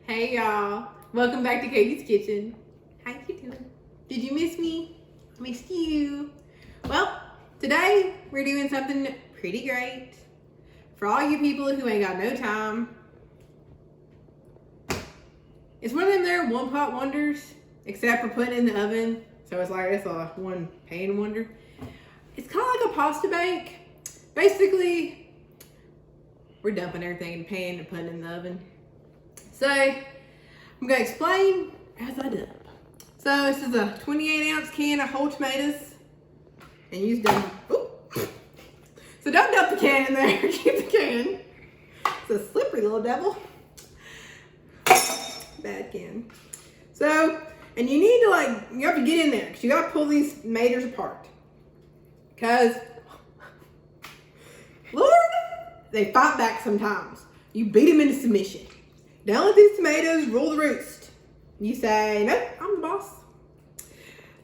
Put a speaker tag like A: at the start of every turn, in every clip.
A: Hey y'all, welcome back to Katie's Kitchen. How you doing? Did you miss me? I missed you. Well, today we're doing something pretty great for all you people who ain't got no time. It's one of them there one pot wonders, except for putting it in the oven. So it's a one pan wonder. It's kind of like a pasta bake. Basically, we're dumping everything in the pan and putting it in the oven. So, I'm going to explain as I dump. So, this is a 28-ounce can of whole tomatoes. And use them. So, don't dump the can in there. Keep the can. It's a slippery little devil. Bad can. So, and you need to you have to get in there. Because you got to pull these tomatoes apart. Because, Lord, they fight back sometimes. You beat them into submission. Don't let these tomatoes rule the roost. You say, nope, I'm the boss.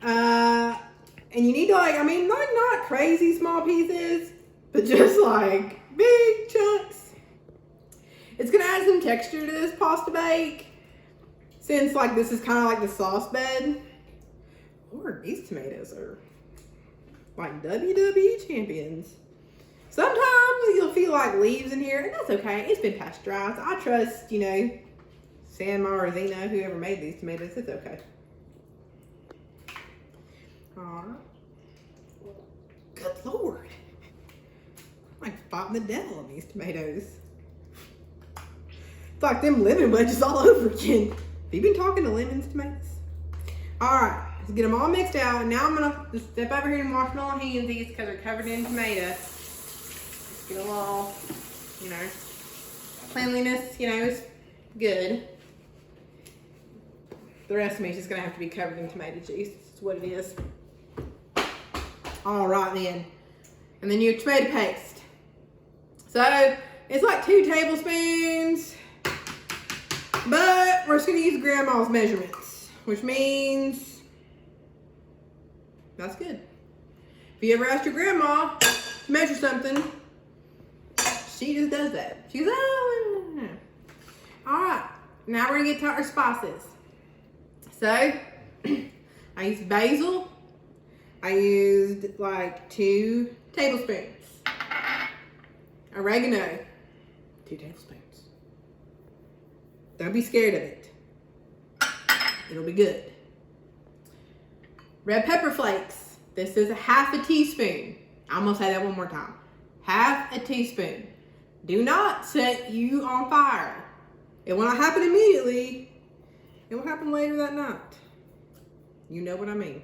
A: And you need to not crazy small pieces, but just big chunks. It's gonna add some texture to this pasta bake. Since this is kind of like the sauce bed. Lord, these tomatoes are like WWE champions. Sometimes you'll feel like leaves in here, and that's okay. It's been pasteurized. I trust, San Marzino, whoever made these tomatoes. It's okay. All right. Good Lord. I'm like fighting the devil on these tomatoes. It's like them lemon wedges all over again. Have you been talking to lemons, tomatoes? All right. Let's get them all mixed out. Now I'm going to step over here and wash my little handsies because they're covered in tomato. Get a little, cleanliness, is good. The rest of me is just gonna have to be covered in tomato juice. That's what it is. All right then. And then your tomato paste. So it's like 2 tablespoons, but we're just gonna use grandma's measurements, which means that's good. If you ever asked your grandma to measure something, she just does that. She goes, oh. All right, now we're gonna get to our spices. So, I used basil. I used 2 tablespoons. Oregano, 2 tablespoons. Don't be scared of it. It'll be good. Red pepper flakes. This is a half a teaspoon. I'm gonna say that one more time. Half a teaspoon. Do not set you on fire. It will not happen immediately. It will happen later that night. You know what I mean.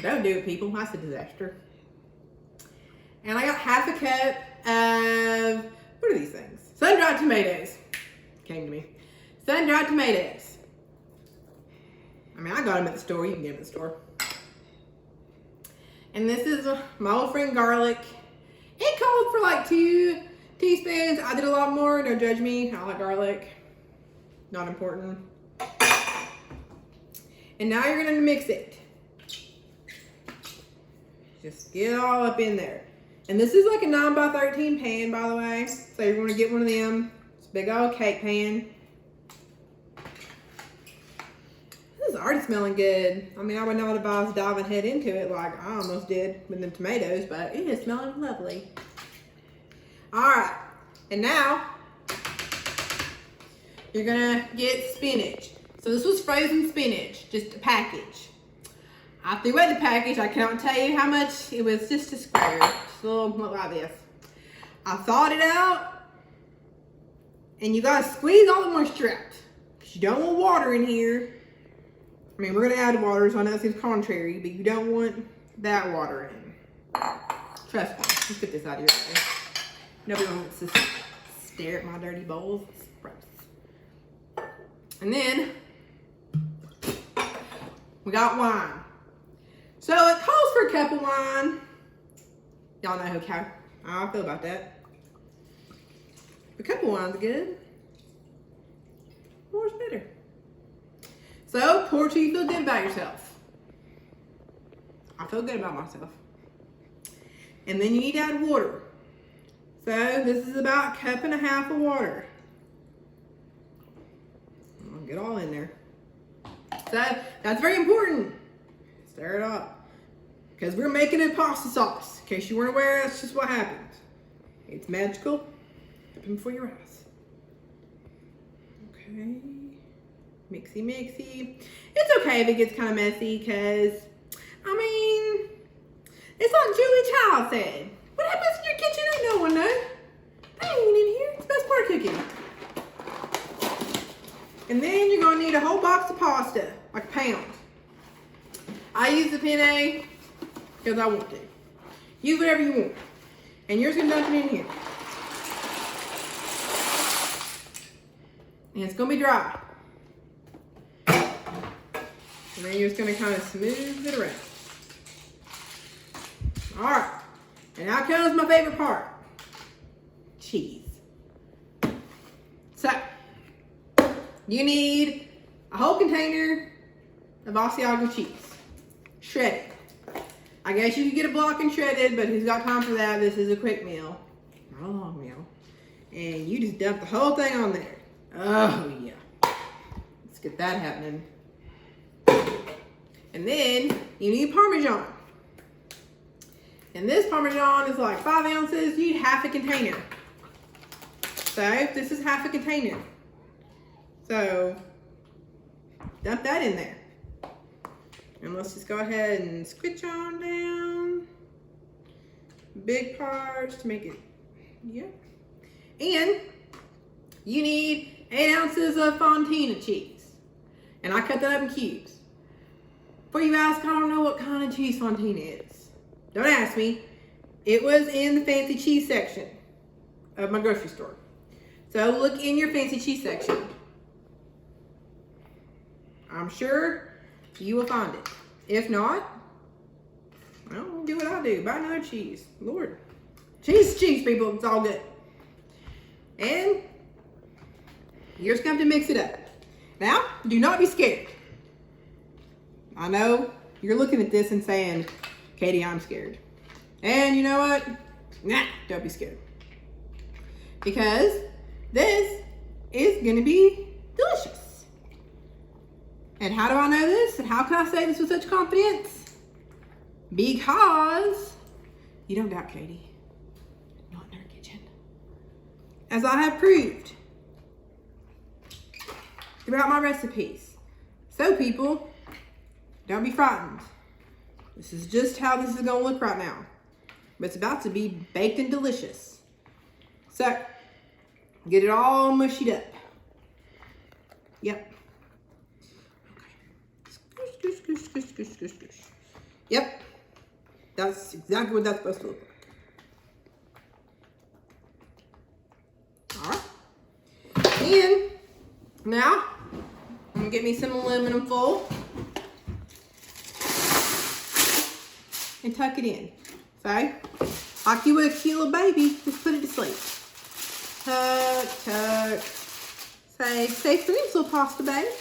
A: Don't do it, people. That's a disaster. And I got half a cup of, what are these things? Sun-dried tomatoes. Came to me. Sun-dried tomatoes. I got them at the store. You can get them at the store. And this is my old friend garlic. It called for 2 teaspoons. I did a lot more. Don't judge me. I like garlic. Not important. And now you're going to mix it. Just get it all up in there. And this is a 9x13 pan, by the way. So you're going to get one of them. It's a big old cake pan. This is already smelling good. I would not advise diving head into it like I almost did with them tomatoes, but it is smelling lovely. All right, and now you're gonna get spinach. So this was frozen spinach, just a package. I threw away the package. I cannot tell you how much. It was just a square, just a little look like this. I thawed it out, and you gotta squeeze all the moisture out because you don't want water in here. We're gonna add water, so I know it seems contrary, but you don't want that water in. Trust me. Let's get this out of your way. Nobody wants to stare at my dirty bowls. It's gross. And then we got wine. So it calls for a cup of wine. Y'all know how I feel about that. A cup of wine's good. More's better. So pour till you feel good about yourself. I feel good about myself. And then you need to add water. So this is about 1.5 cups of water. Get it all in there. So that's very important. Stir it up. Because we're making a pasta sauce. In case you weren't aware, that's just what happens. It's magical. Open before your eyes. Okay. Mixy, mixy. It's okay if it gets kind of messy because, I mean, it's like Julie Child said. What happens in your kitchen ain't no one know. They ain't in here. It's the best part of cooking. And then you're going to need a whole box of pasta, like a pound. I use the penne because I want to. Use whatever you want. And you're just going to dump it in here. And it's going to be dry. And then you're just going to kind of smooth it around. All right. And now comes my favorite part. Cheese. So, you need a whole container of asiago cheese. Shredded. I guess you could get a block and shredded, but who's got time for that? This is a quick meal. Not a long meal. And you just dump the whole thing on there. Oh, yeah. Let's get that happening. And then you need Parmesan. And this Parmesan is like 5 ounces. You need half a container. So this is half a container. So dump that in there. And let's just go ahead and squitch on down. Big parts to make it, yeah. And you need 8 ounces of fontina cheese. And I cut that up in cubes. Before you ask, I don't know what kind of cheese fontina is. Don't ask me. It was in the fancy cheese section of my grocery store. So look in your fancy cheese section. I'm sure you will find it. If not, well, do what I do. Buy another cheese. Lord. Cheese is cheese, people. It's all good. And you're just going to have to mix it up. Now, do not be scared. I know you're looking at this and saying, Katie, I'm scared. And you know what? Nah, don't be scared. Because this is going to be delicious. And how do I know this? And how can I say this with such confidence? Because you don't doubt Katie. Not in her kitchen. As I have proved throughout my recipes. So people, don't be frightened. This is just how this is going to look right now. But it's about to be baked and delicious. So, get it all mushied up. Yep. Okay. Squish, squish, squish, squish, squish, squish. Yep. That's exactly what that's supposed to look like. Alright. And now, I'm going to get me some aluminum foil. And tuck it in. So, like you would kill a baby, just put it to sleep. Tuck, tuck. Say, safe dreams, little pasta babe.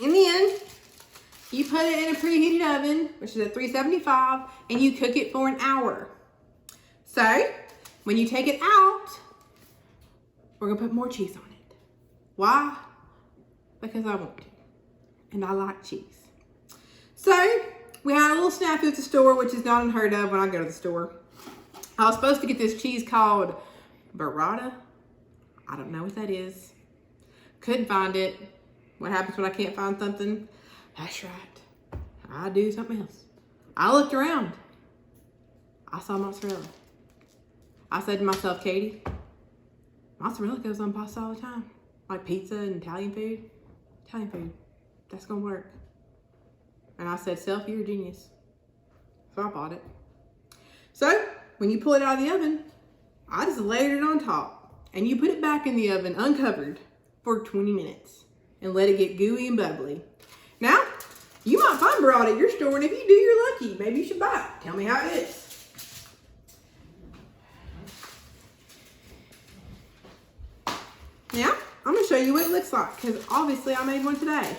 A: And then, you put it in a preheated oven, which is at 375, and you cook it for an hour. So, when you take it out, we're gonna put more cheese on it. Why? Because I want to. And I like cheese. So, we had a little snafu at the store, which is not unheard of when I go to the store. I was supposed to get this cheese called burrata. I don't know what that is. Couldn't find it. What happens when I can't find something? That's right. I do something else. I looked around. I saw mozzarella. I said to myself, Katie, mozzarella goes on pasta all the time. Like pizza and Italian food. Italian food. That's gonna work. And I said, Self, you're a genius. So I bought it. So, when you pull it out of the oven, I just layered it on top. And you put it back in the oven uncovered for 20 minutes. And let it get gooey and bubbly. Now, you might find burrata at your store, and if you do, you're lucky. Maybe you should buy it. Tell me how it is. Now, I'm going to show you what it looks like, because obviously I made one today.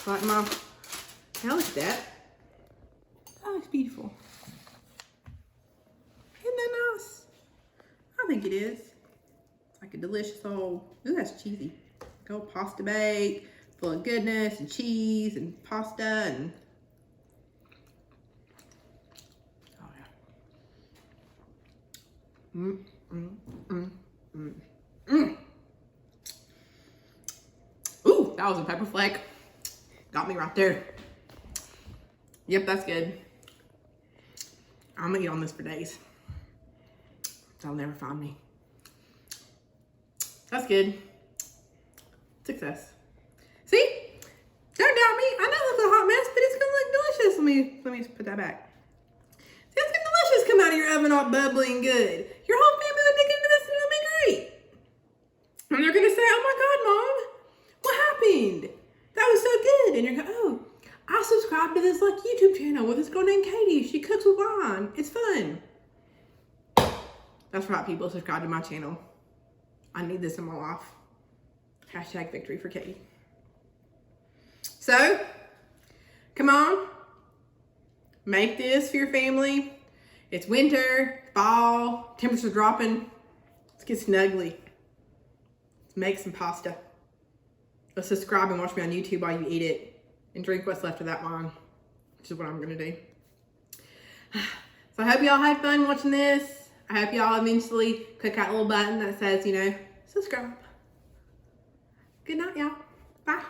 A: Like my... Now look at that. That looks beautiful. Isn't that nice? I think it is. It's like a delicious old, ooh, that's cheesy. Old pasta bake, full of goodness and cheese and pasta and, oh yeah. Ooh, that was a pepper flake. Got me right there. Yep, that's good. I'm gonna eat on this for days. They'll never find me. That's good. Success. See? Don't doubt me. I know it looks a hot mess, but it's gonna look delicious. Let me put that back. See, it's gonna delicious come out of your oven all bubbly and good. Your whole family will dig into this and it'll be great. And they're gonna say, oh my God, Mom, what happened? That was so good. And you're going, oh, I subscribe to this like YouTube channel with this girl named Katie. She cooks with wine. It's fun. That's right, people. Subscribe to my channel. I need this in my life. Hashtag victory for Katie. So, come on. Make this for your family. It's winter, fall, temperatures dropping. Let's get snuggly. Let's make some pasta. Let's subscribe and watch me on YouTube while you eat it and drink what's left of that wine, which is what I'm gonna do. So I hope y'all had fun watching this. I hope y'all eventually click that little button that says, you know, subscribe. Good night, y'all. Bye.